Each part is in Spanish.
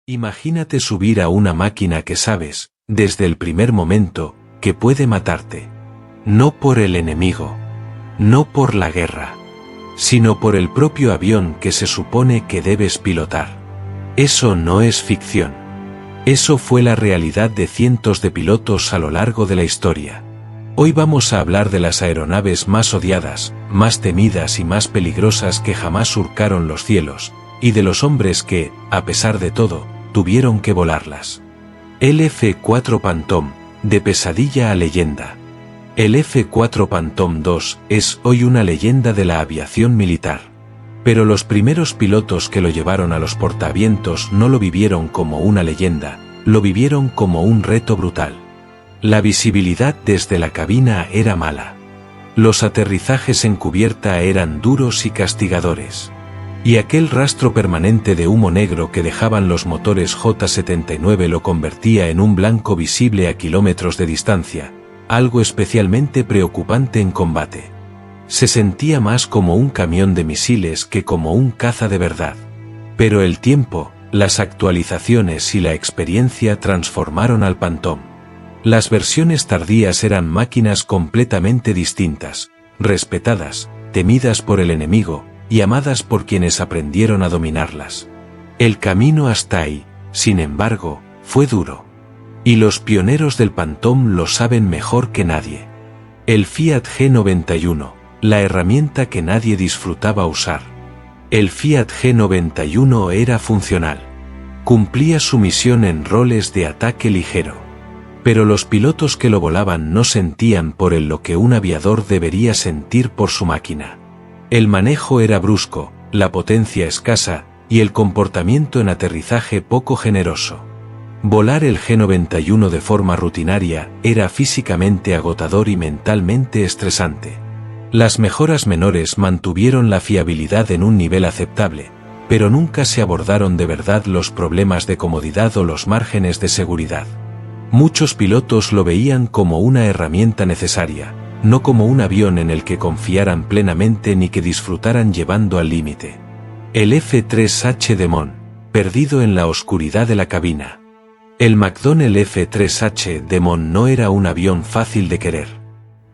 Imagínate subir a una máquina que sabes, desde el primer momento, que puede matarte. No por el enemigo, no por la guerra, sino por el propio avión que se supone que debes pilotar. Eso no es ficción. Eso fue la realidad de cientos de pilotos a lo largo de la historia. Hoy vamos a hablar de las aeronaves más odiadas, más temidas y más peligrosas que jamás surcaron los cielos, y de los hombres que, a pesar de todo, tuvieron que volarlas. El F-4 Phantom, de pesadilla a leyenda. El F-4 Phantom II es hoy una leyenda de la aviación militar. Pero los primeros pilotos que lo llevaron a los portaaviones no lo vivieron como una leyenda, lo vivieron como un reto brutal. La visibilidad desde la cabina era mala. Los aterrizajes en cubierta eran duros y castigadores. Y aquel rastro permanente de humo negro que dejaban los motores J-79 lo convertía en un blanco visible a kilómetros de distancia, algo especialmente preocupante en combate. Se sentía más como un camión de misiles que como un caza de verdad. Pero el tiempo, las actualizaciones y la experiencia transformaron al Phantom. Las versiones tardías eran máquinas completamente distintas, respetadas, temidas por el enemigo, y amadas por quienes aprendieron a dominarlas. El camino hasta ahí, sin embargo, fue duro. Y los pioneros del Phantom lo saben mejor que nadie. El Fiat G91, la herramienta que nadie disfrutaba usar. El Fiat G91 era funcional. Cumplía su misión en roles de ataque ligero. Pero los pilotos que lo volaban no sentían por él lo que un aviador debería sentir por su máquina. El manejo era brusco, la potencia escasa, y el comportamiento en aterrizaje poco generoso. Volar el G91 de forma rutinaria era físicamente agotador y mentalmente estresante. Las mejoras menores mantuvieron la fiabilidad en un nivel aceptable, pero nunca se abordaron de verdad los problemas de comodidad o los márgenes de seguridad. Muchos pilotos lo veían como una herramienta necesaria, no como un avión en el que confiaran plenamente ni que disfrutaran llevando al límite. El F-3H Demon, perdido en la oscuridad de la cabina. El McDonnell F-3H Demon no era un avión fácil de querer.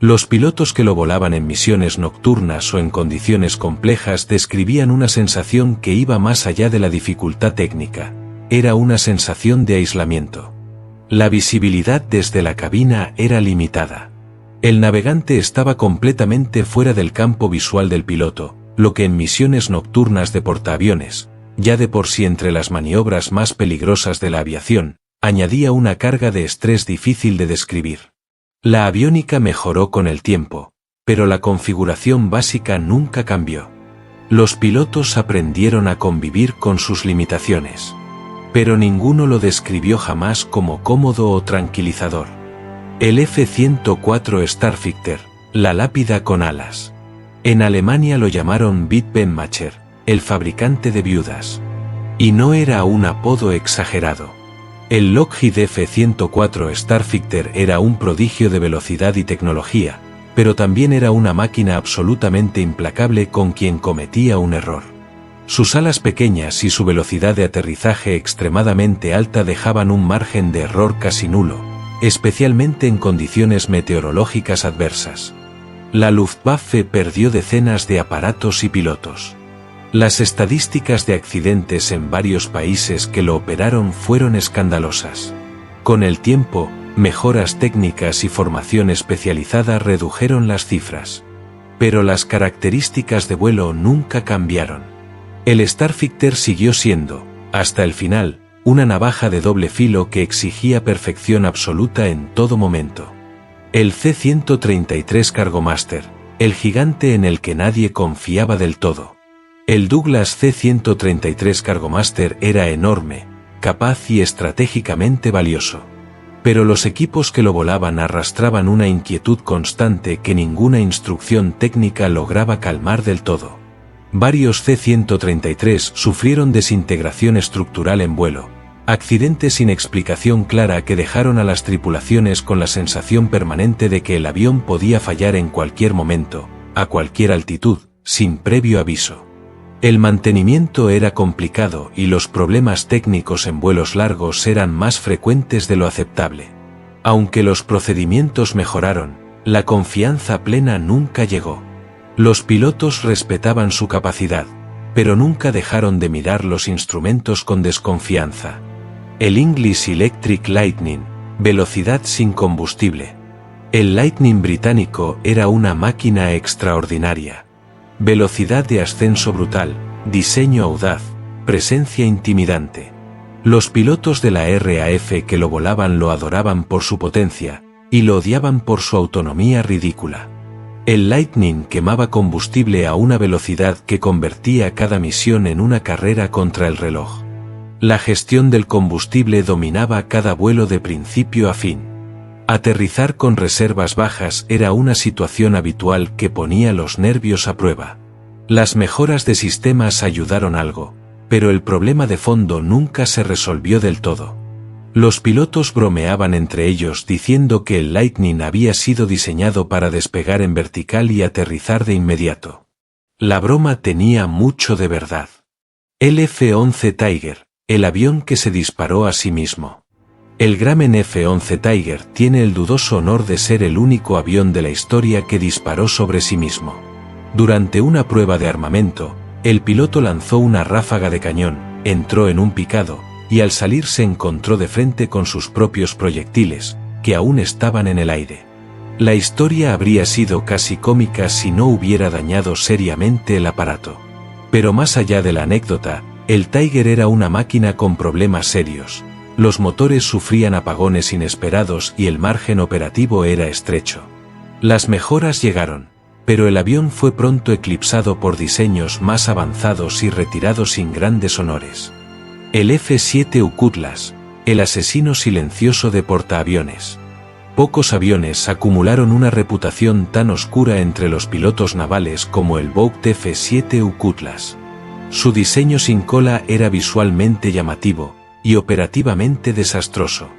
Los pilotos que lo volaban en misiones nocturnas o en condiciones complejas describían una sensación que iba más allá de la dificultad técnica. Era una sensación de aislamiento. La visibilidad desde la cabina era limitada. El navegante estaba completamente fuera del campo visual del piloto, lo que en misiones nocturnas de portaaviones, ya de por sí entre las maniobras más peligrosas de la aviación, añadía una carga de estrés difícil de describir. La aviónica mejoró con el tiempo, pero la configuración básica nunca cambió. Los pilotos aprendieron a convivir con sus limitaciones. Pero ninguno lo describió jamás como cómodo o tranquilizador. El F-104 Starfighter, la lápida con alas. En Alemania lo llamaron Witwenmacher, el fabricante de viudas. Y no era un apodo exagerado. El Lockheed F-104 Starfighter era un prodigio de velocidad y tecnología, pero también era una máquina absolutamente implacable con quien cometía un error. Sus alas pequeñas y su velocidad de aterrizaje extremadamente alta dejaban un margen de error casi nulo, especialmente en condiciones meteorológicas adversas. La Luftwaffe perdió decenas de aparatos y pilotos. Las estadísticas de accidentes en varios países que lo operaron fueron escandalosas. Con el tiempo, mejoras técnicas y formación especializada redujeron las cifras. Pero las características de vuelo nunca cambiaron. El Starfighter siguió siendo, hasta el final, una navaja de doble filo que exigía perfección absoluta en todo momento. El C-133 Cargomaster, el gigante en el que nadie confiaba del todo. El Douglas C-133 Cargomaster era enorme, capaz y estratégicamente valioso. Pero los equipos que lo volaban arrastraban una inquietud constante que ninguna instrucción técnica lograba calmar del todo. Varios C-133 sufrieron desintegración estructural en vuelo, accidentes sin explicación clara que dejaron a las tripulaciones con la sensación permanente de que el avión podía fallar en cualquier momento, a cualquier altitud, sin previo aviso. El mantenimiento era complicado y los problemas técnicos en vuelos largos eran más frecuentes de lo aceptable. Aunque los procedimientos mejoraron, la confianza plena nunca llegó. Los pilotos respetaban su capacidad, pero nunca dejaron de mirar los instrumentos con desconfianza. El English Electric Lightning, velocidad sin combustible. El Lightning británico era una máquina extraordinaria. Velocidad de ascenso brutal, diseño audaz, presencia intimidante. Los pilotos de la RAF que lo volaban lo adoraban por su potencia, y lo odiaban por su autonomía ridícula. El Lightning quemaba combustible a una velocidad que convertía cada misión en una carrera contra el reloj. La gestión del combustible dominaba cada vuelo de principio a fin. Aterrizar con reservas bajas era una situación habitual que ponía los nervios a prueba. Las mejoras de sistemas ayudaron algo, pero el problema de fondo nunca se resolvió del todo. Los pilotos bromeaban entre ellos diciendo que el Lightning había sido diseñado para despegar en vertical y aterrizar de inmediato. La broma tenía mucho de verdad. El F-11 Tiger, el avión que se disparó a sí mismo. El Grumman F-11 Tiger tiene el dudoso honor de ser el único avión de la historia que disparó sobre sí mismo. Durante una prueba de armamento, el piloto lanzó una ráfaga de cañón, entró en un picado, y al salir se encontró de frente con sus propios proyectiles, que aún estaban en el aire. La historia habría sido casi cómica si no hubiera dañado seriamente el aparato. Pero más allá de la anécdota, el Tiger era una máquina con problemas serios. Los motores sufrían apagones inesperados y el margen operativo era estrecho. Las mejoras llegaron, pero el avión fue pronto eclipsado por diseños más avanzados y retirado sin grandes honores. El F-7U Cutlass, el asesino silencioso de portaaviones. Pocos aviones acumularon una reputación tan oscura entre los pilotos navales como el Vought F-7U Cutlass. Su diseño sin cola era visualmente llamativo y operativamente desastroso.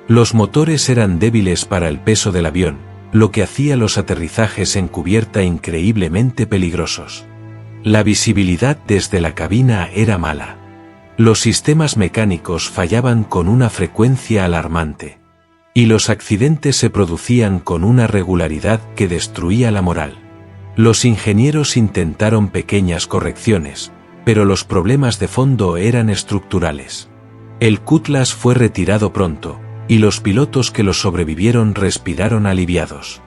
Los motores eran débiles para el peso del avión, lo que hacía los aterrizajes en cubierta increíblemente peligrosos. La visibilidad desde la cabina era mala. Los sistemas mecánicos fallaban con una frecuencia alarmante. Y los accidentes se producían con una regularidad que destruía la moral. Los ingenieros intentaron pequeñas correcciones, pero los problemas de fondo eran estructurales. El Cutlass fue retirado pronto, y los pilotos que lo sobrevivieron respiraron aliviados.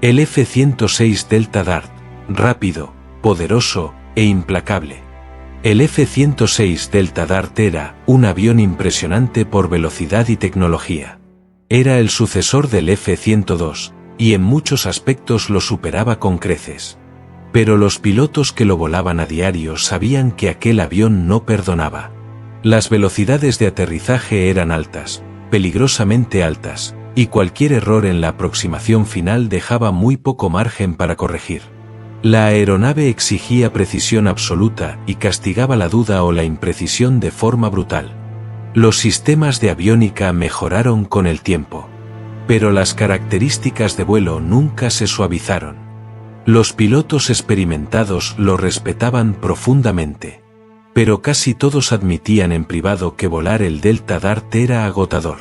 El F-106 Delta Dart, rápido, poderoso e implacable. El F-106 Delta Dart era un avión impresionante por velocidad y tecnología. Era el sucesor del F-102, y en muchos aspectos lo superaba con creces. Pero los pilotos que lo volaban a diario sabían que aquel avión no perdonaba. Las velocidades de aterrizaje eran altas, peligrosamente altas, y cualquier error en la aproximación final dejaba muy poco margen para corregir. La aeronave exigía precisión absoluta y castigaba la duda o la imprecisión de forma brutal. Los sistemas de aviónica mejoraron con el tiempo, pero las características de vuelo nunca se suavizaron. Los pilotos experimentados lo respetaban profundamente, pero casi todos admitían en privado que volar el Delta Dart era agotador.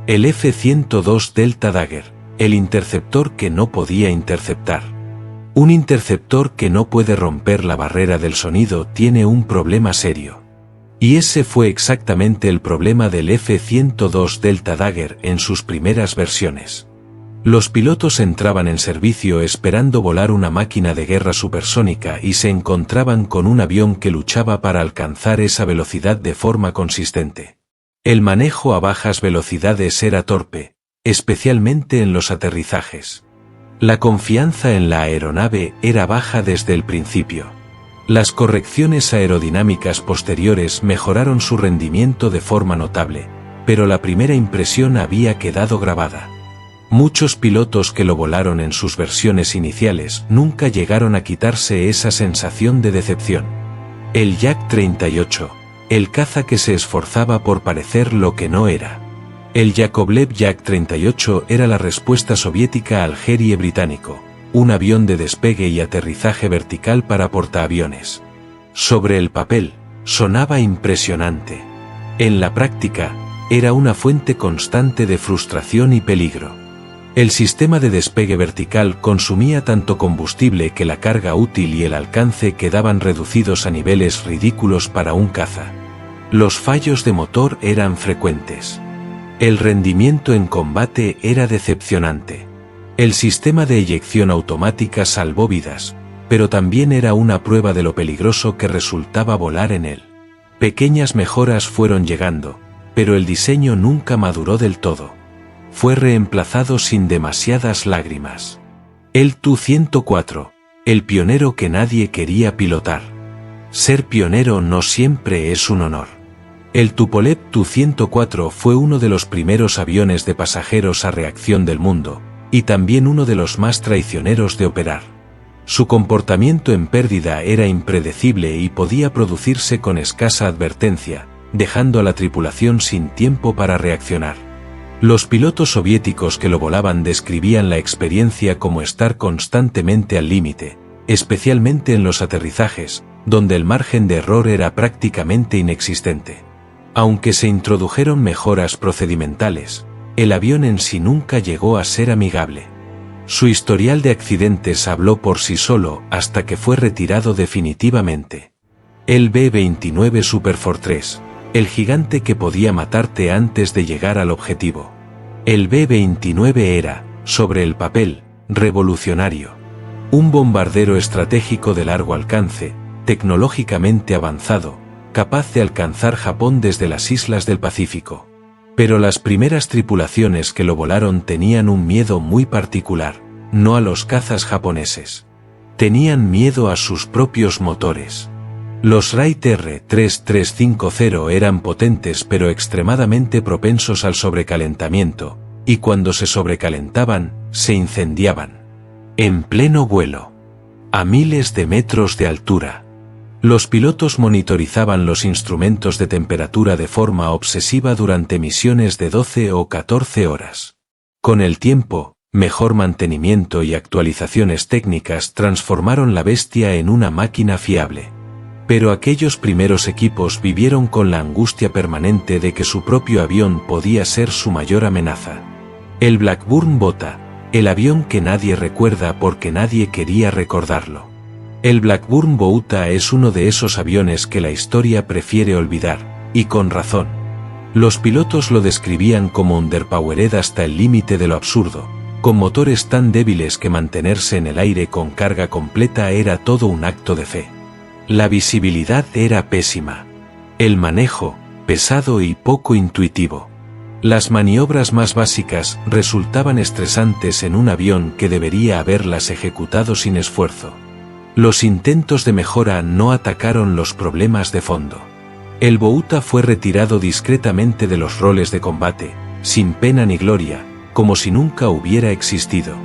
El F-102 Delta Dagger, el interceptor que no podía interceptar. Un interceptor que no puede romper la barrera del sonido tiene un problema serio. Y ese fue exactamente el problema del F-102 Delta Dagger en sus primeras versiones. Los pilotos entraban en servicio esperando volar una máquina de guerra supersónica y se encontraban con un avión que luchaba para alcanzar esa velocidad de forma consistente. El manejo a bajas velocidades era torpe, especialmente en los aterrizajes. La confianza en la aeronave era baja desde el principio. Las correcciones aerodinámicas posteriores mejoraron su rendimiento de forma notable, pero la primera impresión había quedado grabada. Muchos pilotos que lo volaron en sus versiones iniciales nunca llegaron a quitarse esa sensación de decepción. El Yak-38, el caza que se esforzaba por parecer lo que no era. El Yakovlev Yak-38 era la respuesta soviética al Harrier británico, un avión de despegue y aterrizaje vertical para portaaviones. Sobre el papel, sonaba impresionante. En la práctica, era una fuente constante de frustración y peligro. El sistema de despegue vertical consumía tanto combustible que la carga útil y el alcance quedaban reducidos a niveles ridículos para un caza. Los fallos de motor eran frecuentes. El rendimiento en combate era decepcionante. El sistema de eyección automática salvó vidas, pero también era una prueba de lo peligroso que resultaba volar en él. Pequeñas mejoras fueron llegando, pero el diseño nunca maduró del todo. Fue reemplazado sin demasiadas lágrimas. El Tu-104, el pionero que nadie quería pilotar. Ser pionero no siempre es un honor. El Tupolev Tu-104 fue uno de los primeros aviones de pasajeros a reacción del mundo, y también uno de los más traicioneros de operar. Su comportamiento en pérdida era impredecible y podía producirse con escasa advertencia, dejando a la tripulación sin tiempo para reaccionar. Los pilotos soviéticos que lo volaban describían la experiencia como estar constantemente al límite, especialmente en los aterrizajes, donde el margen de error era prácticamente inexistente. Aunque se introdujeron mejoras procedimentales, el avión en sí nunca llegó a ser amigable. Su historial de accidentes habló por sí solo hasta que fue retirado definitivamente. El B-29 Superfortress, el gigante que podía matarte antes de llegar al objetivo. El B-29 era, sobre el papel, revolucionario. Un bombardero estratégico de largo alcance, tecnológicamente avanzado, capaz de alcanzar Japón desde las islas del Pacífico. Pero las primeras tripulaciones que lo volaron tenían un miedo muy particular, no a los cazas japoneses. Tenían miedo a sus propios motores. Los Wright R-3350 eran potentes pero extremadamente propensos al sobrecalentamiento, y cuando se sobrecalentaban, se incendiaban. En pleno vuelo. A miles de metros de altura. Los pilotos monitorizaban los instrumentos de temperatura de forma obsesiva durante misiones de 12 o 14 horas. Con el tiempo, mejor mantenimiento y actualizaciones técnicas transformaron la bestia en una máquina fiable. Pero aquellos primeros equipos vivieron con la angustia permanente de que su propio avión podía ser su mayor amenaza. El Blackburn Bota, el avión que nadie recuerda porque nadie quería recordarlo. El Blackburn Bota es uno de esos aviones que la historia prefiere olvidar, y con razón. Los pilotos lo describían como underpowered hasta el límite de lo absurdo, con motores tan débiles que mantenerse en el aire con carga completa era todo un acto de fe. La visibilidad era pésima. El manejo, pesado y poco intuitivo. Las maniobras más básicas resultaban estresantes en un avión que debería haberlas ejecutado sin esfuerzo. Los intentos de mejora no atacaron los problemas de fondo. El Bouta fue retirado discretamente de los roles de combate, sin pena ni gloria, como si nunca hubiera existido.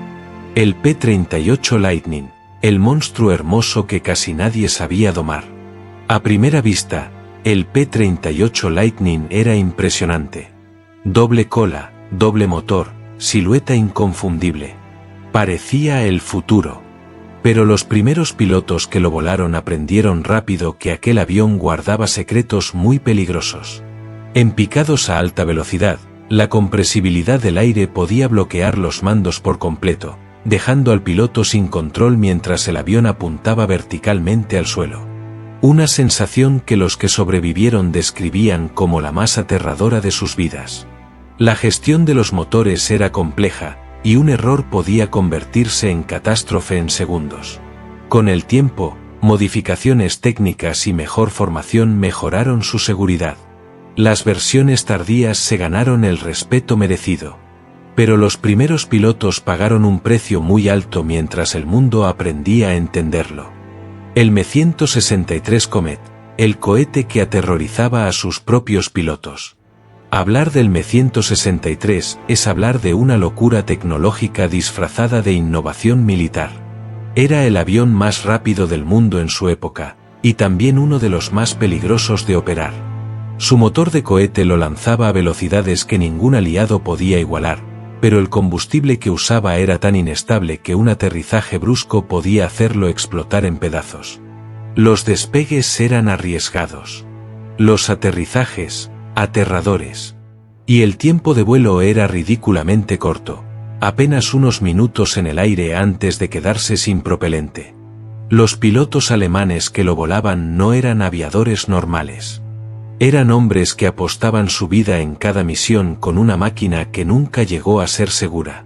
El P-38 Lightning, el monstruo hermoso que casi nadie sabía domar. A primera vista, el P-38 Lightning era impresionante. Doble cola, doble motor, silueta inconfundible. Parecía el futuro. Pero los primeros pilotos que lo volaron aprendieron rápido que aquel avión guardaba secretos muy peligrosos. En picados a alta velocidad, la compresibilidad del aire podía bloquear los mandos por completo, dejando al piloto sin control mientras el avión apuntaba verticalmente al suelo. Una sensación que los que sobrevivieron describían como la más aterradora de sus vidas. La gestión de los motores era compleja, y un error podía convertirse en catástrofe en segundos. Con el tiempo, modificaciones técnicas y mejor formación mejoraron su seguridad. Las versiones tardías se ganaron el respeto merecido. Pero los primeros pilotos pagaron un precio muy alto mientras el mundo aprendía a entenderlo. El Me-163 Comet, el cohete que aterrorizaba a sus propios pilotos. Hablar del Me-163 es hablar de una locura tecnológica disfrazada de innovación militar. Era el avión más rápido del mundo en su época, y también uno de los más peligrosos de operar. Su motor de cohete lo lanzaba a velocidades que ningún aliado podía igualar, pero el combustible que usaba era tan inestable que un aterrizaje brusco podía hacerlo explotar en pedazos. Los despegues eran arriesgados. Los aterrizajes, aterradores. Y el tiempo de vuelo era ridículamente corto, apenas unos minutos en el aire antes de quedarse sin propelente. Los pilotos alemanes que lo volaban no eran aviadores normales. Eran hombres que apostaban su vida en cada misión con una máquina que nunca llegó a ser segura.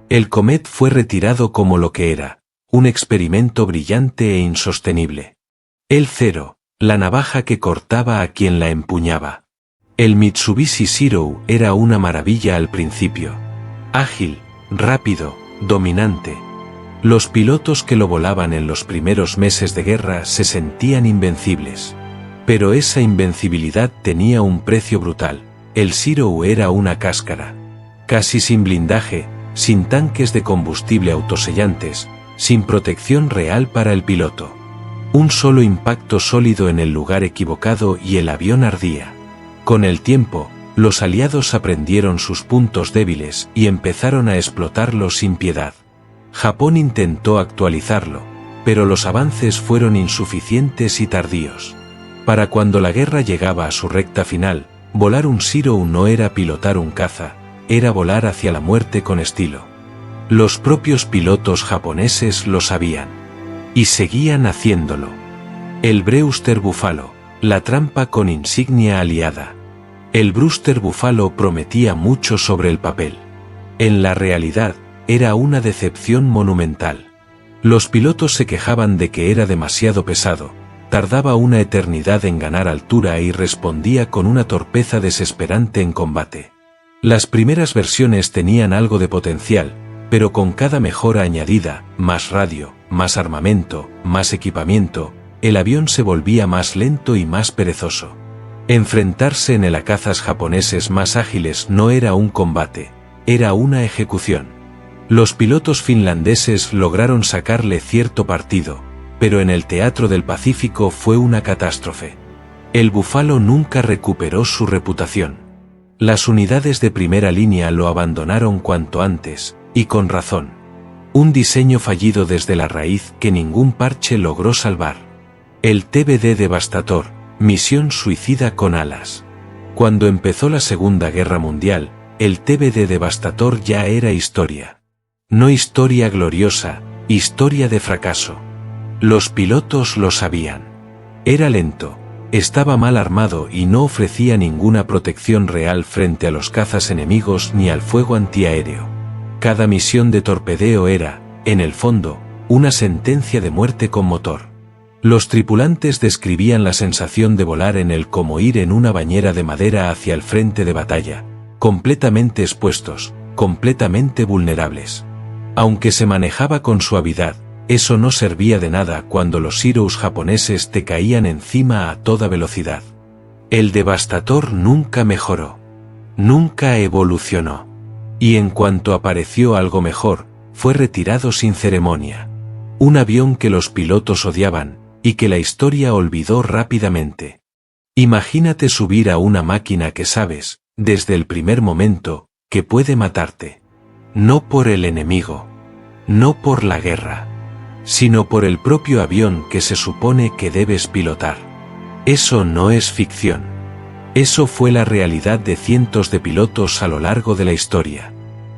El Comet fue retirado como lo que era, un experimento brillante e insostenible. El Zero, la navaja que cortaba a quien la empuñaba. El Mitsubishi Zero era una maravilla al principio. Ágil, rápido, dominante. Los pilotos que lo volaban en los primeros meses de guerra se sentían invencibles. Pero esa invencibilidad tenía un precio brutal. El Zero era una cáscara. Casi sin blindaje, sin tanques de combustible autosellantes, sin protección real para el piloto. Un solo impacto sólido en el lugar equivocado y el avión ardía. Con el tiempo, los aliados aprendieron sus puntos débiles y empezaron a explotarlos sin piedad. Japón intentó actualizarlo, pero los avances fueron insuficientes y tardíos. Para cuando la guerra llegaba a su recta final, volar un Zero no era pilotar un caza, era volar hacia la muerte con estilo. Los propios pilotos japoneses lo sabían. Y seguían haciéndolo. El Brewster Buffalo, la trampa con insignia aliada. El Brewster Buffalo prometía mucho sobre el papel. En la realidad, era una decepción monumental. Los pilotos se quejaban de que era demasiado pesado, tardaba una eternidad en ganar altura y respondía con una torpeza desesperante en combate. Las primeras versiones tenían algo de potencial, pero con cada mejora añadida, más radio, más armamento, más equipamiento, el avión se volvía más lento y más perezoso. Enfrentarse en el cazas japoneses más ágiles no era un combate, era una ejecución. Los pilotos finlandeses lograron sacarle cierto partido, pero en el teatro del Pacífico fue una catástrofe. El Buffalo nunca recuperó su reputación. Las unidades de primera línea lo abandonaron cuanto antes, y con razón. Un diseño fallido desde la raíz que ningún parche logró salvar. El TBD Devastator, misión suicida con alas. Cuando empezó la Segunda Guerra Mundial, el TBD Devastator ya era historia. No historia gloriosa, historia de fracaso. Los pilotos lo sabían. Era lento, estaba mal armado y no ofrecía ninguna protección real frente a los cazas enemigos ni al fuego antiaéreo. Cada misión de torpedeo era, en el fondo, una sentencia de muerte con motor. Los tripulantes describían la sensación de volar en él como ir en una bañera de madera hacia el frente de batalla, completamente expuestos, completamente vulnerables. Aunque se manejaba con suavidad, eso no servía de nada cuando los Zeros japoneses te caían encima a toda velocidad. El Devastator nunca mejoró. Nunca evolucionó. Y en cuanto apareció algo mejor, fue retirado sin ceremonia. Un avión que los pilotos odiaban, y que la historia olvidó rápidamente. Imagínate subir a una máquina que sabes, desde el primer momento, que puede matarte. No por el enemigo. No por la guerra. Sino por el propio avión que se supone que debes pilotar. Eso no es ficción. Eso fue la realidad de cientos de pilotos a lo largo de la historia.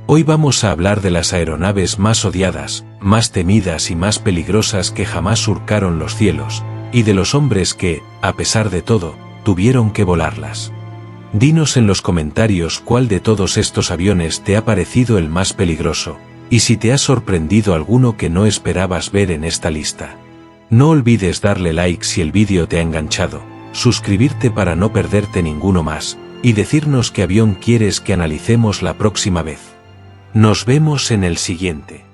Hoy vamos a hablar de las aeronaves más odiadas, más temidas y más peligrosas que jamás surcaron los cielos, y de los hombres que, a pesar de todo, tuvieron que volarlas. Dinos en los comentarios cuál de todos estos aviones te ha parecido el más peligroso, y si te ha sorprendido alguno que no esperabas ver en esta lista. No olvides darle like si el vídeo te ha enganchado, suscribirte para no perderte ninguno más, y decirnos qué avión quieres que analicemos la próxima vez. Nos vemos en el siguiente.